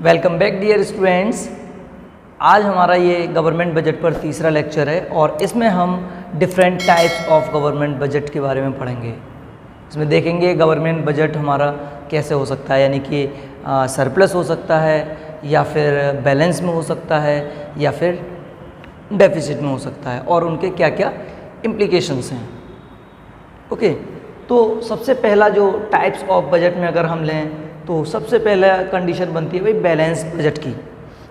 Welcome back dear students. आज हमारा ये गवर्नमेंट बजट पर तीसरा लेक्चर है और इसमें हम different types of government budget के बारे में पढ़ेंगे। इसमें देखेंगे गवर्नमेंट बजट हमारा कैसे हो सकता है, यानी कि सरप्लस हो सकता है या फिर बैलेंस में हो सकता है या फिर डेफिसिट में हो सकता है और उनके क्या क्या इम्प्लीकेशंस हैं। ओके, तो सबसे पहला जो टाइप्स ऑफ बजट में अगर हम लें तो सबसे पहला कंडीशन बनती है भाई बैलेंस बजट की।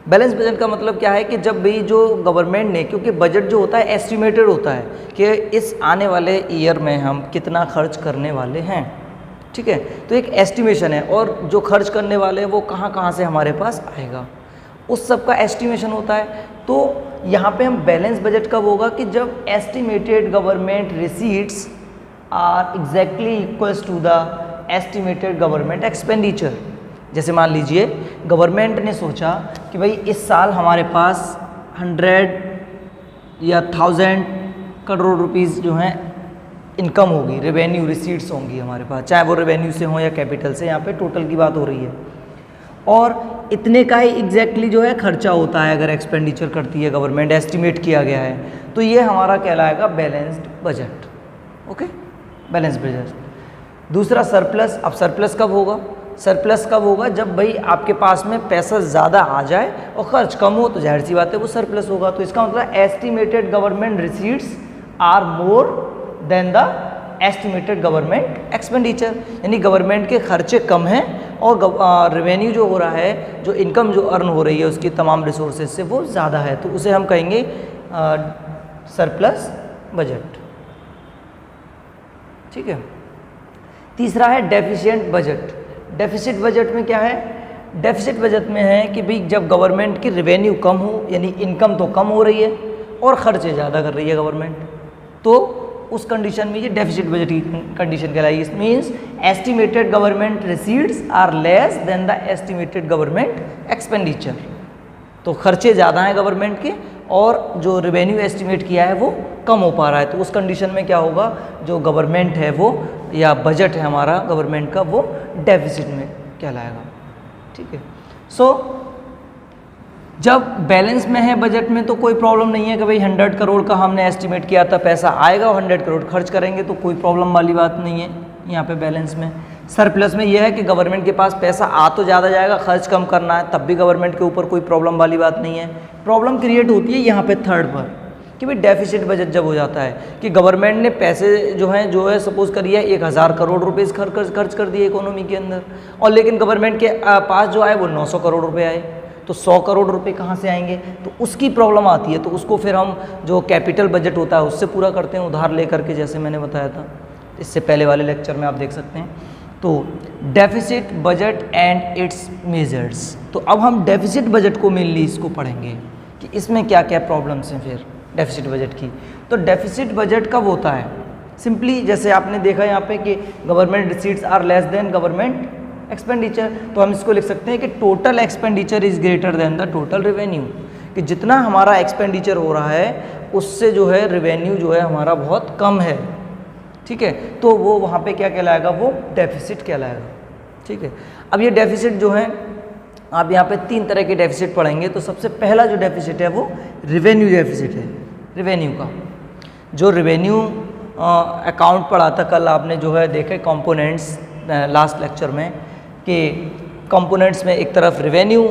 बैलेंस बजट का मतलब क्या है कि जब भी जो गवर्नमेंट ने, क्योंकि बजट जो होता है एस्टिमेटेड होता है कि इस आने वाले ईयर में हम कितना खर्च करने वाले हैं, ठीक है, तो एक एस्टिमेशन है और जो खर्च करने वाले हैं वो कहाँ कहाँ से हमारे पास आएगा उस सब का एस्टिमेशन होता है। तो यहाँ पे हम बैलेंस बजट कब होगा कि जब estimated government receipts are exactly equals to the estimated government expenditure. जैसे मान लीजिए गवर्नमेंट ने सोचा कि भाई इस साल हमारे पास 100 या 1000 करोड़ रुपीस जो हैं इनकम होगी, रेवेन्यू रिसीट्स होंगी हमारे पास, चाहे वो रेवेन्यू से हो या कैपिटल से, यहाँ पे टोटल की बात हो रही है। और इतने का ही एग्जैक्टली जो है खर्चा होता है अगर एक्सपेंडिचर करती है गवर्नमेंट, एस्टिमेट किया गया है, तो ये हमारा कहलाएगा balanced budget. Okay, balance budget. दूसरा सरप्लस। अब सरप्लस कब होगा? सरप्लस कब होगा जब भाई आपके पास में पैसा ज़्यादा आ जाए और खर्च कम हो, तो जाहिर सी बात है वो सरप्लस होगा। तो इसका मतलब estimated government receipts are more than the estimated government expenditure, यानी गवर्नमेंट के खर्चे कम हैं और रेवेन्यू जो हो रहा है, जो इनकम जो अर्न हो रही है उसकी तमाम रिसोर्सेज से वो ज़्यादा है, तो उसे हम कहेंगे सरप्लस बजट। ठीक है। तीसरा है डेफिशिएंट बजट। डेफिसिट बजट में क्या है? डेफिसिट बजट में है कि भाई जब गवर्नमेंट की रेवेन्यू कम हो, यानी इनकम तो कम हो रही है और खर्चे ज़्यादा कर रही है गवर्नमेंट, तो उस कंडीशन में ये डेफिसिट बजट की कंडीशन कहलाएगी। It means estimated government receipts are less than the estimated government expenditure. तो खर्चे ज़्यादा हैं गवर्नमेंट के और जो रेवेन्यू एस्टिमेट किया है वो कम हो पा रहा है, तो उस कंडीशन में क्या होगा, जो गवर्नमेंट है वो या बजट है हमारा गवर्नमेंट का वो डेफिसिट में कहलाएगा। ठीक है। सो जब बैलेंस में है बजट में तो कोई प्रॉब्लम नहीं है कि भाई 100 करोड़ का हमने एस्टिमेट किया था, पैसा आएगा और 100 करोड़ खर्च करेंगे, तो कोई प्रॉब्लम वाली बात नहीं है यहाँ पे बैलेंस में। सरप्लस में यह है कि गवर्नमेंट के पास पैसा आ तो ज़्यादा जाएगा, खर्च कम करना है, तब भी गवर्नमेंट के ऊपर कोई प्रॉब्लम वाली बात नहीं है। प्रॉब्लम क्रिएट होती है यहाँ पे थर्ड पर कि भाई डेफिसिट बजट जब हो जाता है कि गवर्नमेंट ने पैसे जो है सपोज करिए 1000 करोड़ रुपए खर्च कर दिए इकोनॉमी के अंदर, और लेकिन गवर्नमेंट के पास जो आए वो 900 करोड़ रुपए आए, तो 100 करोड़ रुपए कहाँ से आएंगे, तो उसकी प्रॉब्लम आती है। तो उसको फिर हम जो कैपिटल बजट होता है उससे पूरा करते हैं, उधार लेकर के, जैसे मैंने बताया था इससे पहले वाले लेक्चर में आप देख सकते हैं। तो deficit budget and it's measures. तो अब हम डेफिसिट बजट को मेनली इसको पढ़ेंगे कि इसमें क्या क्या प्रॉब्लम्स हैं फिर डेफिसिट बजट की। तो डेफिसिट बजट कब होता है? सिंपली जैसे आपने देखा यहाँ पे कि government receipts are less than government expenditure, तो हम इसको लिख सकते हैं कि total expenditure is greater than the total revenue, कि जितना हमारा एक्सपेंडिचर हो रहा है उससे जो है रेवेन्यू जो है हमारा बहुत कम है। ठीक है, तो वो वहाँ पे क्या कहलाएगा, वो डेफिसिट कहलाएगा। ठीक है। अब ये डेफिसिट जो है आप यहाँ पे 3 तरह के डेफिसिट पढ़ेंगे। तो सबसे पहला जो डेफिसिट है वो रेवेन्यू डेफिसिट है। रेवेन्यू का जो रेवेन्यू अकाउंट पढ़ा था कल आपने, जो है देखे कंपोनेंट्स लास्ट लेक्चर में, कि कंपोनेंट्स में एक तरफ रेवेन्यू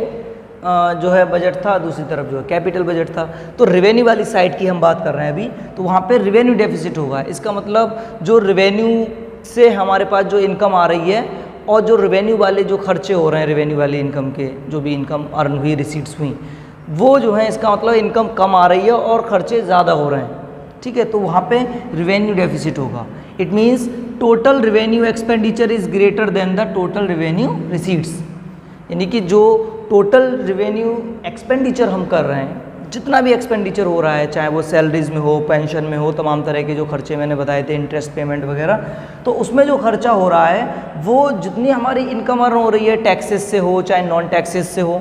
जो है बजट था, दूसरी तरफ जो है कैपिटल बजट था। तो रेवेन्यू वाली साइड की हम बात कर रहे हैं अभी, तो वहाँ पे रेवेन्यू डेफिसिट होगा। इसका मतलब जो रेवेन्यू से हमारे पास जो इनकम आ रही है और जो रेवेन्यू वाले जो खर्चे हो रहे हैं, रेवेन्यू वाले इनकम के जो भी इनकम अर्न हुई, रिसीट्स हुई, वो जो है इसका मतलब इनकम कम आ रही है और खर्चे ज़्यादा हो रहे हैं। ठीक है, तो वहाँ पे रेवेन्यू डेफिसिट होगा। It means total revenue expenditure is greater than the total revenue receipts, यानी कि जो टोटल रेवेन्यू एक्सपेंडिचर हम कर रहे हैं, जितना भी एक्सपेंडिचर हो रहा है, चाहे वो सैलरीज में हो, पेंशन में हो, तमाम तरह के जो खर्चे मैंने बताए थे, इंटरेस्ट पेमेंट वगैरह, तो उसमें जो खर्चा हो रहा है वो जितनी हमारी इनकम अर्न हो रही है, टैक्सेस से हो चाहे नॉन टैक्सेस से हो,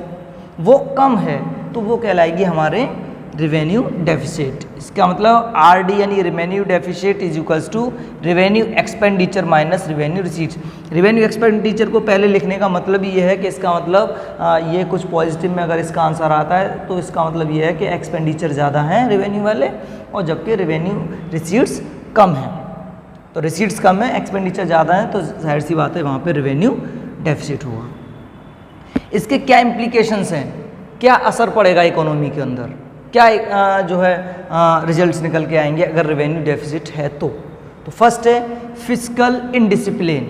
वो कम है, तो वो कहलाएगी हमारे रेवेन्यू डेफिसिट। इसका मतलब RD यानी revenue deficit is equals to revenue expenditure minus revenue receipts. Revenue expenditure को पहले लिखने का मतलब ये है कि इसका मतलब ये कुछ पॉजिटिव में अगर इसका आंसर आता है तो इसका मतलब ये है कि एक्सपेंडिचर ज़्यादा हैं रेवेन्यू वाले और जबकि रेवेन्यू रिसीट्स कम है। तो रिसीट्स कम है, एक्सपेंडिचर ज़्यादा है, तो जाहिर सी बात है वहाँ पे रेवेन्यू डेफिसिट हुआ। इसके क्या इम्प्लीकेशंस हैं, क्या असर पड़ेगा इकोनॉमी के अंदर, क्या जो है रिजल्ट्स निकल के आएंगे अगर रेवेन्यू डेफिसिट है तो फर्स्ट है फिस्कल इनडिसिप्लिन।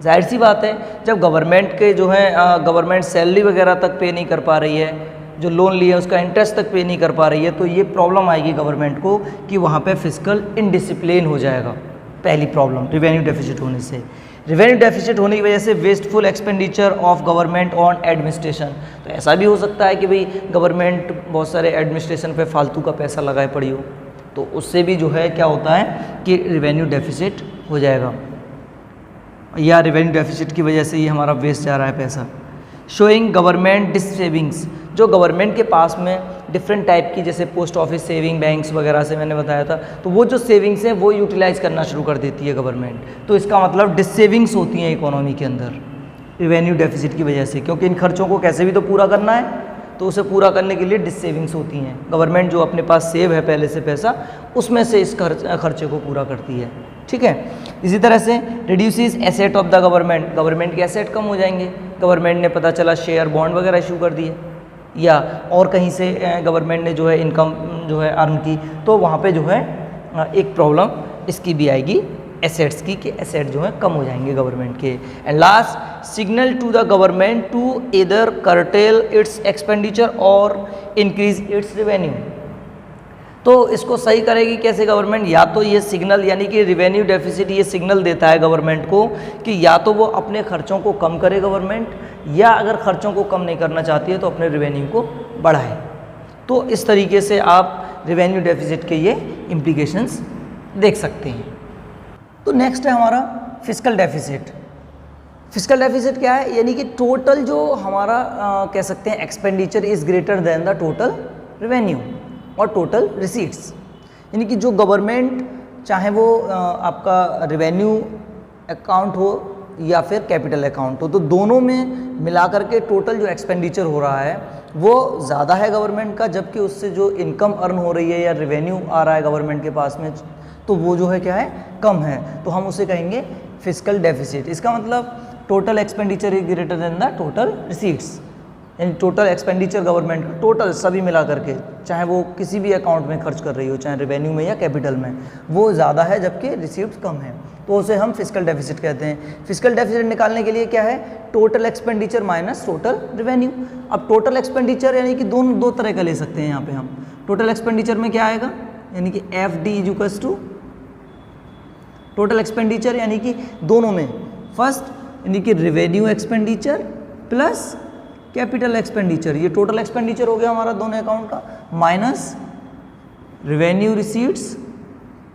जाहिर सी बात है जब गवर्नमेंट के जो है गवर्नमेंट सैलरी वगैरह तक पे नहीं कर पा रही है, जो लोन लिया उसका इंटरेस्ट तक पे नहीं कर पा रही है, तो ये प्रॉब्लम आएगी गवर्नमेंट को कि वहाँ पे फिस्कल इनडिसिप्लिन हो जाएगा। पहली प्रॉब्लम रेवेन्यू डेफिसिट होने से। रेवेन्यू डेफिसिट होने की वजह से wasteful expenditure of government on administration. तो ऐसा भी हो सकता है कि भाई गवर्नमेंट बहुत सारे एडमिनिस्ट्रेशन पे फालतू का पैसा लगाए पड़ी हो, तो उससे भी जो है क्या होता है कि रेवेन्यू डेफिसिट हो जाएगा, या रेवेन्यू डेफिसिट की वजह से ही हमारा वेस्ट जा रहा है पैसा। शोइंग गवर्नमेंट डिस सेविंग्स, जो गवर्नमेंट के पास में डिफरेंट टाइप की जैसे पोस्ट ऑफिस सेविंग बैंक्स वगैरह से मैंने बताया था, तो वो जो सेविंग्स हैं वो यूटिलाइज करना शुरू कर देती है गवर्नमेंट। तो इसका मतलब डिस सेविंग्स होती हैं इकोनॉमी के अंदर रेवेन्यू डेफिसिट की वजह से, क्योंकि इन खर्चों को कैसे भी तो पूरा करना है, तो उसे पूरा करने के लिए डिस सेविंग्स होती हैं। गवर्नमेंट जो अपने पास सेव है पहले से पैसा, उसमें से इस खर्चे को पूरा करती है। ठीक है, इसी तरह से reduces asset of the government, government के एसेट कम हो जाएंगे। गवर्नमेंट ने पता चला शेयर बॉन्ड वगैरह इशू कर दिए, या और कहीं से गवर्नमेंट ने जो है इनकम जो है अर्न की, तो वहाँ पे जो है एक प्रॉब्लम इसकी भी आएगी एसेट्स की, कि एसेट जो है कम हो जाएंगे गवर्नमेंट के। And last signal to the government to either curtail its expenditure और इंक्रीज इट्स रेवेन्यू। तो इसको सही करेगी कैसे गवर्नमेंट, या तो ये सिग्नल यानी कि रेवेन्यू डेफिसिट ये सिग्नल देता है गवर्नमेंट को कि या तो वो अपने खर्चों को कम करे गवर्नमेंट, या अगर खर्चों को कम नहीं करना चाहती है तो अपने रेवेन्यू को बढ़ाए। तो इस तरीके से आप रेवेन्यू डेफिसिट के ये इम्प्लीकेशंस देख सकते हैं। तो नेक्स्ट है हमारा फिस्कल डेफिसिट। फिस्कल डेफिसिट क्या है, यानी कि टोटल जो हमारा कह सकते हैं expenditure is greater than the total revenue और टोटल रिसीट्स। यानी कि जो गवर्नमेंट चाहे वो आपका रेवेन्यू अकाउंट हो या फिर कैपिटल अकाउंट हो, तो दोनों में मिला करके टोटल जो एक्सपेंडिचर हो रहा है वो ज़्यादा है गवर्नमेंट का, जबकि उससे जो इनकम अर्न हो रही है या रेवेन्यू आ रहा है गवर्नमेंट के पास में, तो वो जो है क्या है, कम है। तो हम उसे कहेंगे फिस्कल डेफिसिट। इसका मतलब total expenditure is greater than the total receipts, यानी टोटल एक्सपेंडिचर गवर्नमेंट का टोटल सभी मिला करके, चाहे वो किसी भी अकाउंट में खर्च कर रही हो, चाहे रेवेन्यू में या कैपिटल में, वो ज़्यादा है जबकि रिसीट्स कम है, तो उसे हम फिस्कल डेफिसिट कहते हैं। फिस्कल डेफिसिट निकालने के लिए क्या है, total expenditure minus total revenue. अब टोटल एक्सपेंडिचर यानी कि दो तरह का ले सकते हैं यहाँ पे हम। टोटल एक्सपेंडिचर में क्या आएगा, यानी कि FD equals to total expenditure, यानी कि दोनों में फर्स्ट यानी कि revenue expenditure plus capital expenditure, ये टोटल एक्सपेंडिचर हो गया हमारा दोनों अकाउंट का, minus revenue receipts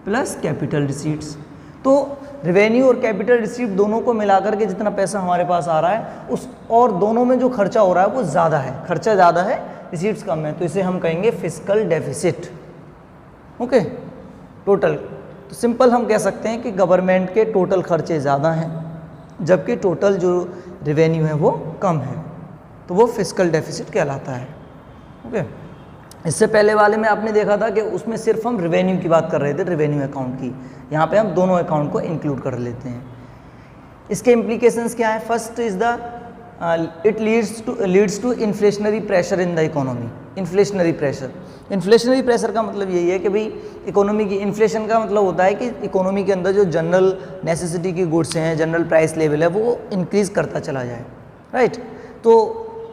plus capital receipts. तो रेवेन्यू और कैपिटल रिसीट दोनों को मिलाकर के जितना पैसा हमारे पास आ रहा है उस, और दोनों में जो खर्चा हो रहा है वो ज़्यादा है, खर्चा ज़्यादा है रिसीट्स कम है, तो इसे हम कहेंगे फिस्कल डेफिसिट। ओके, टोटल तो सिंपल हम कह सकते हैं कि गवर्नमेंट के टोटल खर्चे ज़्यादा हैं जबकि टोटल जो रेवेन्यू है वो कम है, तो वो फिस्कल डेफिसिट कहलाता है। ओके, इससे पहले वाले में आपने देखा था कि उसमें सिर्फ हम रेवेन्यू की बात कर रहे थे, रेवेन्यू अकाउंट की। यहाँ पे हम दोनों अकाउंट को इंक्लूड कर लेते हैं। इसके इम्प्लीकेशंस क्या है, first is the it leads to inflationary pressure in the economy. Inflationary pressure का मतलब यही है कि भाई इकोनॉमी की, इन्फ्लेशन का मतलब होता है कि इकोनॉमी के अंदर जो जनरल नेसेसिटी की गुड्स हैं, जनरल प्राइस लेवल है, वो इंक्रीज करता चला जाए, राइट। तो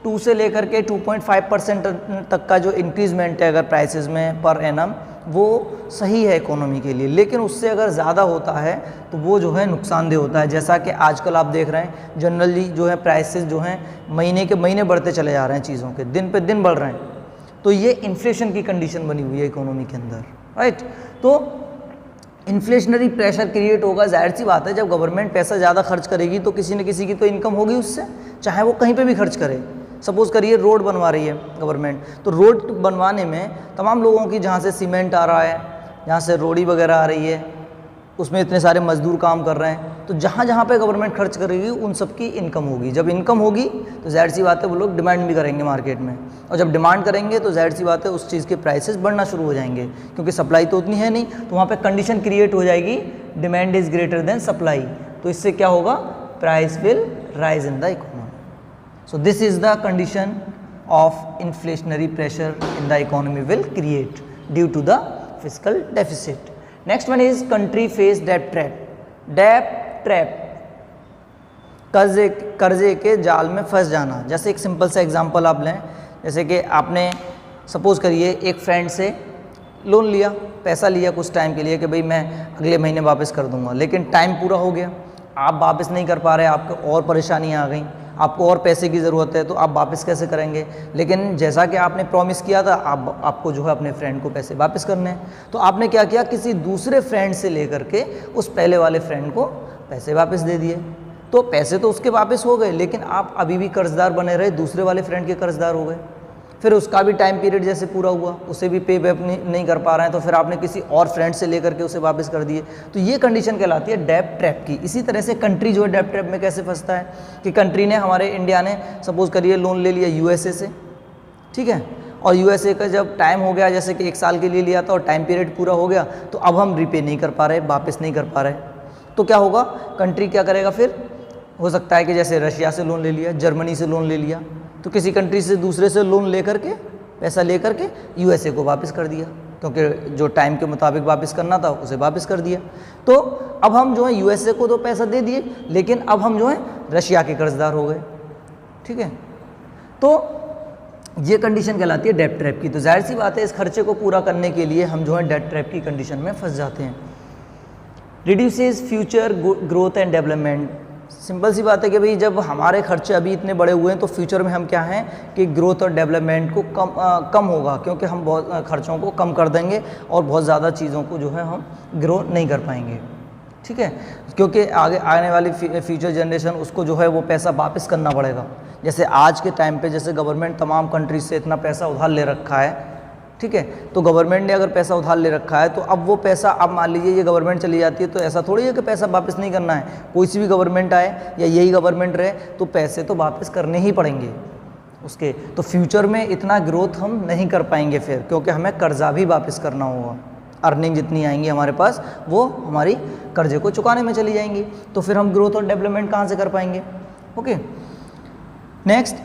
2 से लेकर के 2.5% तक का जो इंक्रीजमेंट है अगर प्राइसेस में पर एनम, वो सही है इकोनॉमी के लिए, लेकिन उससे अगर ज़्यादा होता है तो वो जो है नुकसानदेह होता है। जैसा कि आजकल आप देख रहे हैं जनरली जो है प्राइसेस जो हैं महीने के महीने बढ़ते चले जा रहे हैं, चीज़ों के दिन पे दिन बढ़ रहे हैं, तो ये इन्फ्लेशन की कंडीशन बनी हुई है इकोनॉमी के अंदर, राइट। तो इन्फ्लेशनरी प्रेशर क्रिएट होगा, जाहिर सी बात है जब गवर्नमेंट पैसा ज़्यादा खर्च करेगी तो किसी न किसी की तो इनकम होगी उससे, चाहे वो कहीं पे भी खर्च करे, सपोज करिए रोड बनवा रही है गवर्नमेंट, तो रोड बनवाने में तमाम लोगों की, जहाँ से सीमेंट आ रहा है, जहाँ से रोड़ी वगैरह आ रही है, उसमें इतने सारे मजदूर काम कर रहे हैं, तो जहाँ जहाँ पे गवर्नमेंट खर्च करेगी उन सब की इनकम होगी। जब इनकम होगी तो जाहिर सी बात है वो लोग डिमांड भी करेंगे मार्केट में, और जब डिमांड करेंगे तो जाहिर सी बात है उस चीज़ के प्राइसेस बढ़ना शुरू हो जाएंगे, क्योंकि सप्लाई तो उतनी है नहीं, तो वहाँ पे कंडीशन क्रिएट हो जाएगी, demand is greater than supply, तो इससे क्या होगा, price will rise in the economy. So this is the condition of inflationary pressure in the economy will create due to the fiscal deficit. Next one is country face डेब्ट trap. डेब्ट trap, कर्जे के जाल में फंस जाना। जैसे एक सिंपल सा एग्जांपल आप लें, जैसे कि आपने सपोज करिए एक फ्रेंड से लोन लिया, पैसा लिया कुछ टाइम के लिए कि भाई मैं अगले महीने वापस कर दूंगा, लेकिन टाइम पूरा हो गया, आप वापस नहीं कर पा रहे, आपको और परेशानियाँ आ गई, आपको और पैसे की ज़रूरत है, तो आप वापस कैसे करेंगे। लेकिन जैसा कि आपने प्रॉमिस किया था, आपको जो है अपने फ्रेंड को पैसे वापस करने हैं, तो आपने क्या किया, किसी दूसरे फ्रेंड से लेकर के उस पहले वाले फ्रेंड को पैसे वापस दे दिए। तो पैसे तो उसके वापस हो गए, लेकिन आप अभी भी कर्जदार बने रहे, दूसरे वाले फ्रेंड के कर्जदार हो गए। फिर उसका भी टाइम पीरियड जैसे पूरा हुआ, उसे भी पे बैक नहीं कर पा रहे हैं, तो फिर आपने किसी और फ्रेंड से लेकर के उसे वापस कर दिए। तो ये कंडीशन कहलाती है डेब्ट ट्रैप की। इसी तरह से कंट्री जो है डेब्ट ट्रैप में कैसे फंसता है कि कंट्री ने, हमारे इंडिया ने सपोज करिए लोन ले लिया यूएसए से, ठीक है, और यूएसए का जब टाइम हो गया, जैसे कि 1 साल के लिए लिया था और टाइम पीरियड पूरा हो गया, तो अब हम रिपे नहीं कर पा रहे, वापस नहीं कर पा रहे, तो क्या होगा, कंट्री क्या करेगा, फिर हो सकता है कि जैसे रशिया से लोन ले लिया, जर्मनी से लोन ले लिया, तो किसी कंट्री से दूसरे से लोन लेकर के, पैसा लेकर के यूएसए को वापस कर दिया, क्योंकि जो टाइम के मुताबिक वापस करना था उसे वापस कर दिया। तो अब हम जो है यूएसए को तो पैसा दे दिए, लेकिन अब हम जो है रशिया के कर्जदार हो गए, ठीक है। तो ये कंडीशन कहलाती है डेब्ट ट्रैप की। तो जाहिर सी बात है इस खर्चे को पूरा करने के लिए हम जो है डेब्ट ट्रैप की कंडीशन में फंस जाते हैं। Reduces future growth and development. Simple सी बात है कि भाई जब हमारे खर्चे अभी इतने बड़े हुए हैं, तो फ्यूचर में हम क्या हैं कि ग्रोथ और डेवलपमेंट को कम होगा, क्योंकि हम बहुत खर्चों को कम कर देंगे और बहुत ज़्यादा चीज़ों को जो है हम ग्रो नहीं कर पाएंगे, ठीक है, क्योंकि आने वाली फ्यूचर जनरेशन उसको जो है वो पैसा वापस करना पड़ेगा। जैसे आज के टाइम पे जैसे गवर्नमेंट तमाम कंट्रीज से इतना पैसा उधार ले रखा है, ठीक है, तो गवर्नमेंट ने अगर पैसा उधार ले रखा है, तो अब वो पैसा, अब मान लीजिए ये गवर्नमेंट चली जाती है, तो ऐसा थोड़ी है कि पैसा वापस नहीं करना है, कोई सी भी गवर्नमेंट आए या यही गवर्नमेंट रहे, तो पैसे तो वापस करने ही पड़ेंगे उसके। तो फ्यूचर में इतना ग्रोथ हम नहीं कर पाएंगे फिर, क्योंकि हमें कर्जा भी वापस करना होगा। अर्निंग जितनी आएंगी हमारे पास, वो हमारी कर्जे को चुकाने में चली जाएंगी, तो फिर हम ग्रोथ और डेवलपमेंट कहाँ से कर पाएंगे। Okay, next,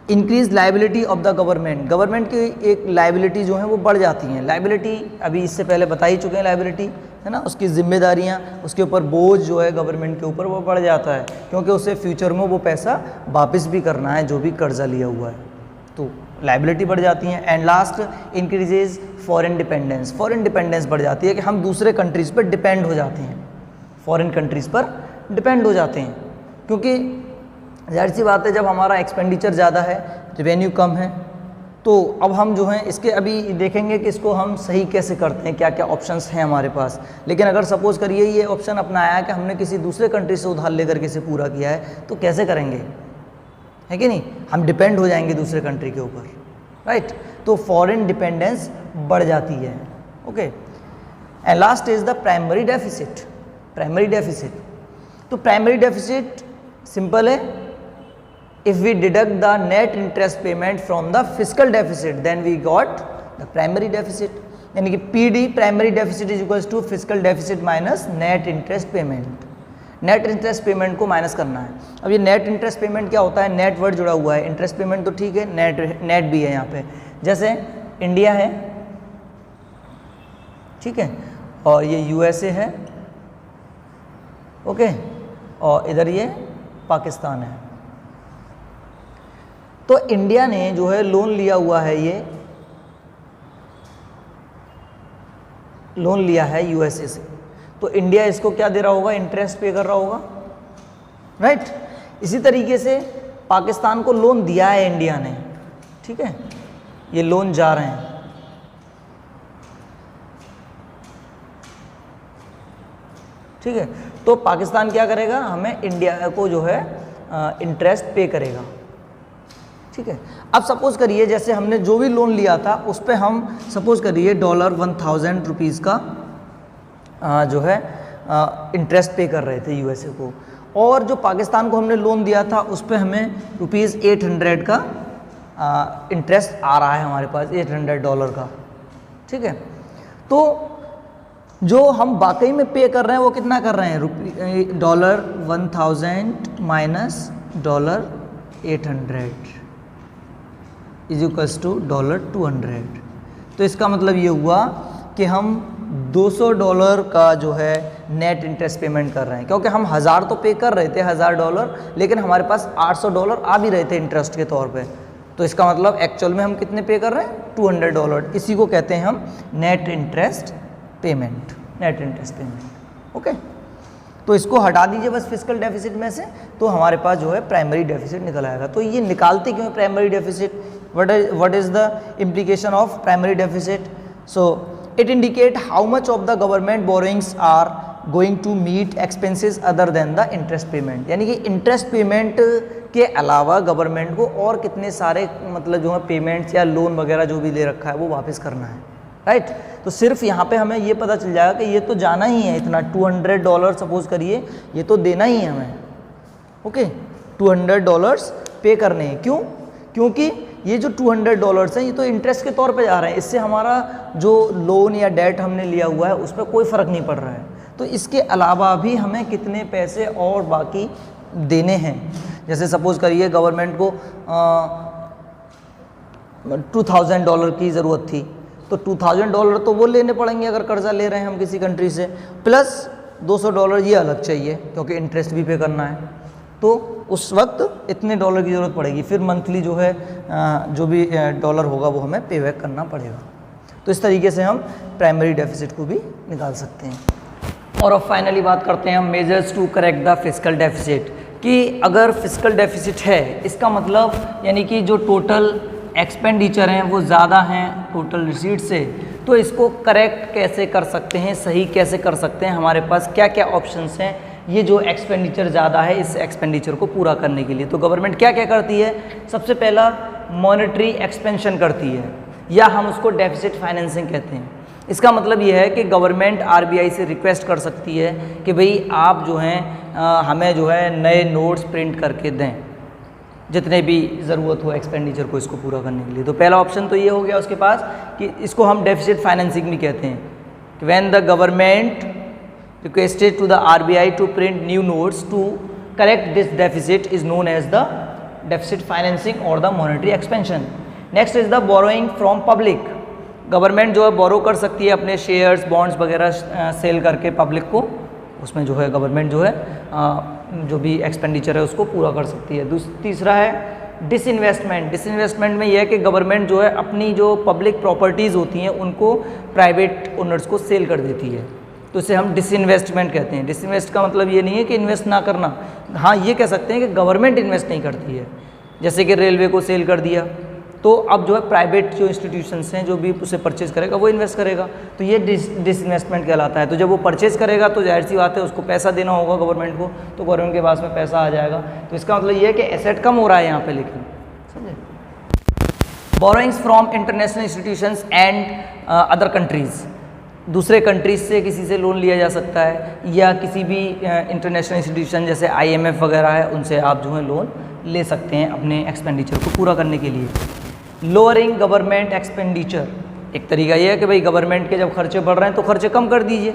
increase liability of the government. Government की एक लाइबिलिटी जो है वो बढ़ जाती हैं। लाइबिलिटी अभी इससे पहले बता ही चुके हैं, लाइबिलिटी है ना, उसकी जिम्मेदारियां, उसके ऊपर बोझ जो है गवर्नमेंट के ऊपर वो बढ़ जाता है, क्योंकि उसे फ्यूचर में वो पैसा वापस भी करना है जो भी कर्जा लिया हुआ है, तो लाइबिलिटी बढ़ जाती हैं। And last, increases foreign dependence. Foreign dependence बढ़ जाती है कि हम दूसरे कंट्रीज़ पर डिपेंड हो जाते हैं, फॉरेन कंट्रीज़ पर डिपेंड हो जाते हैं, क्योंकि जाहिर सी बात है जब हमारा एक्सपेंडिचर ज़्यादा है, रेवेन्यू कम है, तो अब हम जो हैं इसके अभी देखेंगे कि इसको हम सही कैसे करते हैं, क्या क्या ऑप्शंस हैं हमारे पास। लेकिन अगर सपोज़ करिए ये ऑप्शन अपनाया कि हमने किसी दूसरे कंट्री से उधार लेकर के इसे पूरा किया है, तो कैसे करेंगे, है कि नहीं, हम डिपेंड हो जाएंगे दूसरे कंट्री के ऊपर, राइट। तो फॉरेन डिपेंडेंस बढ़ जाती है। Okay, and last is the primary deficit. Primary deficit, तो प्राइमरी डेफिसिट सिंपल है, if we deduct the net interest payment from the fiscal deficit then we got the primary deficit, यानी कि PD primary deficit is equals to fiscal deficit minus net interest payment। Net interest payment को minus करना है। अब ये net interest payment क्या होता है, नेट वर्ड जुड़ा हुआ है, इंटरेस्ट पेमेंट तो ठीक है, नेट भी है यहाँ पे। जैसे इंडिया है, ठीक है, और ये यूएसए है, ओके, और इधर ये पाकिस्तान है। तो इंडिया ने जो है लोन लिया हुआ है, ये लोन लिया है यूएसए से, तो इंडिया इसको क्या दे रहा होगा, इंटरेस्ट पे कर रहा होगा, राइट। इसी तरीके से पाकिस्तान को लोन दिया है इंडिया ने, ठीक है, ये लोन जा रहे हैं, ठीक है। तो पाकिस्तान क्या करेगा, हमें इंडिया को जो है इंटरेस्ट पे करेगा, ठीक है। अब सपोज करिए जैसे हमने जो भी लोन लिया था उस पर हम सपोज करिए $1000 का जो है इंटरेस्ट पे कर रहे थे यूएसए को, और जो पाकिस्तान को हमने लोन दिया था उस पर हमें ₹800 का इंटरेस्ट आ रहा है हमारे पास, $800 का, ठीक है। तो जो हम वाकई में पे कर रहे हैं वो कितना कर रहे हैं, $1000 माइनस $800 इज इक्वल्स टू $200। तो इसका मतलब ये हुआ कि हम $200 का जो है नेट इंटरेस्ट पेमेंट कर रहे हैं, क्योंकि हम 1000 तो पे कर रहे थे, $1000, लेकिन हमारे पास $800 आ भी रहे थे इंटरेस्ट के तौर पे। तो इसका मतलब एक्चुअल में हम कितने पे कर रहे हैं, $200। इसी को कहते हैं हम net interest payment, net interest payment. Okay, तो इसको हटा दीजिए बस फिस्कल डेफिसिट में से, तो हमारे पास जो है प्राइमरी डेफिसिट निकल आएगा। तो ये निकालते क्यों है primary deficit, what is the implication of primary deficit? So it indicate how much of the government borrowings are going to meet expenses other than the interest payment, यानी कि इंटरेस्ट पेमेंट के अलावा गवर्नमेंट को और कितने सारे मतलब जो है पेमेंट्स या लोन वगैरह जो भी ले रखा है वो वापस करना है, राइट। तो सिर्फ यहाँ पे हमें ये पता चल जाएगा कि ये तो जाना ही है इतना, $200 सपोज करिए, ये तो देना ही है हमें। ओके, $200 पे करने हैं। क्यों? क्योंकि ये जो $200 हैं ये तो इंटरेस्ट के तौर पे जा रहे हैं, इससे हमारा जो लोन या डेट हमने लिया हुआ है उस पर कोई फ़र्क नहीं पड़ रहा है। तो इसके अलावा भी हमें कितने पैसे और बाकी देने हैं। जैसे सपोज़ करिए गवर्नमेंट को $2000 की ज़रूरत थी, तो $2000 तो वो लेने पड़ेंगे अगर कर्ज़ा ले रहे हैं हम किसी कंट्री से, प्लस $200 ये अलग चाहिए क्योंकि इंटरेस्ट भी पे करना है। तो उस वक्त इतने डॉलर की ज़रूरत पड़ेगी, फिर मंथली जो है जो भी डॉलर होगा वो हमें पे बैक करना पड़ेगा। तो इस तरीके से हम प्राइमरी डेफिसिट को भी निकाल सकते हैं। और अब फाइनली बात करते हैं हम measures to correct the fiscal deficit, कि अगर फिस्कल डेफिसिट है इसका मतलब यानी कि जो टोटल एक्सपेंडिचर हैं वो ज़्यादा हैं टोटल रिसीट से, तो इसको करेक्ट कैसे कर सकते हैं, सही कैसे कर सकते हैं, हमारे पास क्या क्या ऑप्शंस हैं ये जो एक्सपेंडिचर ज़्यादा है इस एक्सपेंडिचर को पूरा करने के लिए। तो गवर्नमेंट क्या क्या करती है, सबसे पहला मॉनेटरी एक्सपेंशन करती है, या हम उसको डेफिसिट फाइनेंसिंग कहते हैं। इसका मतलब ये है कि गवर्नमेंट आरबीआई से रिक्वेस्ट कर सकती है कि भाई आप जो हैं हमें जो है नए नोट्स प्रिंट करके दें, जितने भी ज़रूरत हो एक्सपेंडिचर को इसको पूरा करने के लिए। तो पहला ऑप्शन तो ये हो गया उसके पास कि इसको हम डेफिसिट फाइनेंसिंग भी कहते हैं, कि when the government requested to the RBI to print new notes to correct this deficit is known as the deficit financing or the monetary expansion. Next is the borrowing from public. Government जो है बोरो कर सकती है अपने shares bonds वगैरह cell करके public को, उसमें जो है गवर्नमेंट जो है जो भी एक्सपेंडिचर है उसको पूरा कर सकती है। तीसरा है डिसइन्वेस्टमेंट। डिसइन्वेस्टमेंट में यह है कि गवर्नमेंट जो है अपनी जो पब्लिक प्रॉपर्टीज़ होती हैं उनको प्राइवेट ओनर्स को सेल कर देती है, तो इसे हम डिसइन्वेस्टमेंट कहते हैं। डिसइन्वेस्ट का मतलब ये नहीं है कि इन्वेस्ट ना करना, हाँ ये कह सकते हैं कि गवर्नमेंट इन्वेस्ट नहीं करती है, जैसे कि रेलवे को सेल कर दिया तो अब जो है प्राइवेट जो इंस्टीट्यूशंस हैं जो भी उसे परचेज करेगा वो इन्वेस्ट करेगा, तो ये डिसइन्वेस्टमेंट कहलाता है। तो जब वो परचेज करेगा तो जाहिर सी बात है उसको पैसा देना होगा गवर्नमेंट को, तो गवर्नमेंट के पास में पैसा आ जाएगा। तो इसका मतलब ये है कि एसेट कम हो रहा है यहाँ पे, लेकिन समझे। Borrowings from international institutions and other countries, दूसरे कंट्रीज से किसी से लोन लिया जा सकता है, या किसी भी इंटरनेशनल इंस्टीट्यूशन जैसे IMF वगैरह है उनसे आप जो है लोन ले सकते हैं अपने एक्सपेंडिचर को पूरा करने के लिए। लोअरिंग गवर्नमेंट एक्सपेंडिचर, एक तरीका ये है कि भाई गवर्नमेंट के जब खर्चे बढ़ रहे हैं तो खर्चे कम कर दीजिए,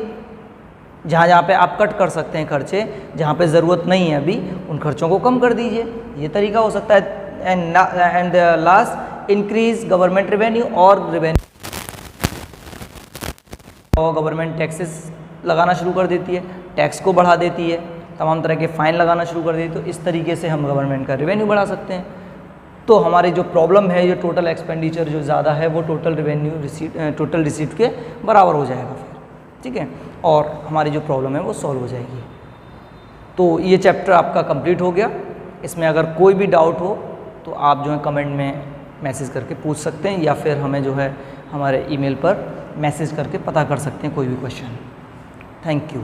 जहाँ जहाँ पे आप कट कर सकते हैं खर्चे, जहाँ पे ज़रूरत नहीं है अभी उन खर्चों को कम कर दीजिए, ये तरीका हो सकता है। And last increase government revenue, और रेवेन्यू और गवर्नमेंट टैक्सेस लगाना शुरू कर देती है, टैक्स को बढ़ा देती है, तमाम तरह के फ़ाइन लगाना शुरू कर देती है। तो इस तरीके से हम गवर्नमेंट का रेवेन्यू बढ़ा सकते हैं। तो हमारी जो प्रॉब्लम है, ये टोटल एक्सपेंडिचर जो ज़्यादा है वो टोटल रेवेन्यू टोटल रिसीट के बराबर हो जाएगा फिर, ठीक है, और हमारी जो प्रॉब्लम है वो सॉल्व हो जाएगी। तो ये चैप्टर आपका कंप्लीट हो गया। इसमें अगर कोई भी डाउट हो तो आप जो है कमेंट में मैसेज करके पूछ सकते हैं, या फिर हमें जो है हमारे ईमेल पर मैसेज करके पता कर सकते हैं कोई भी क्वेश्चन। Thank you.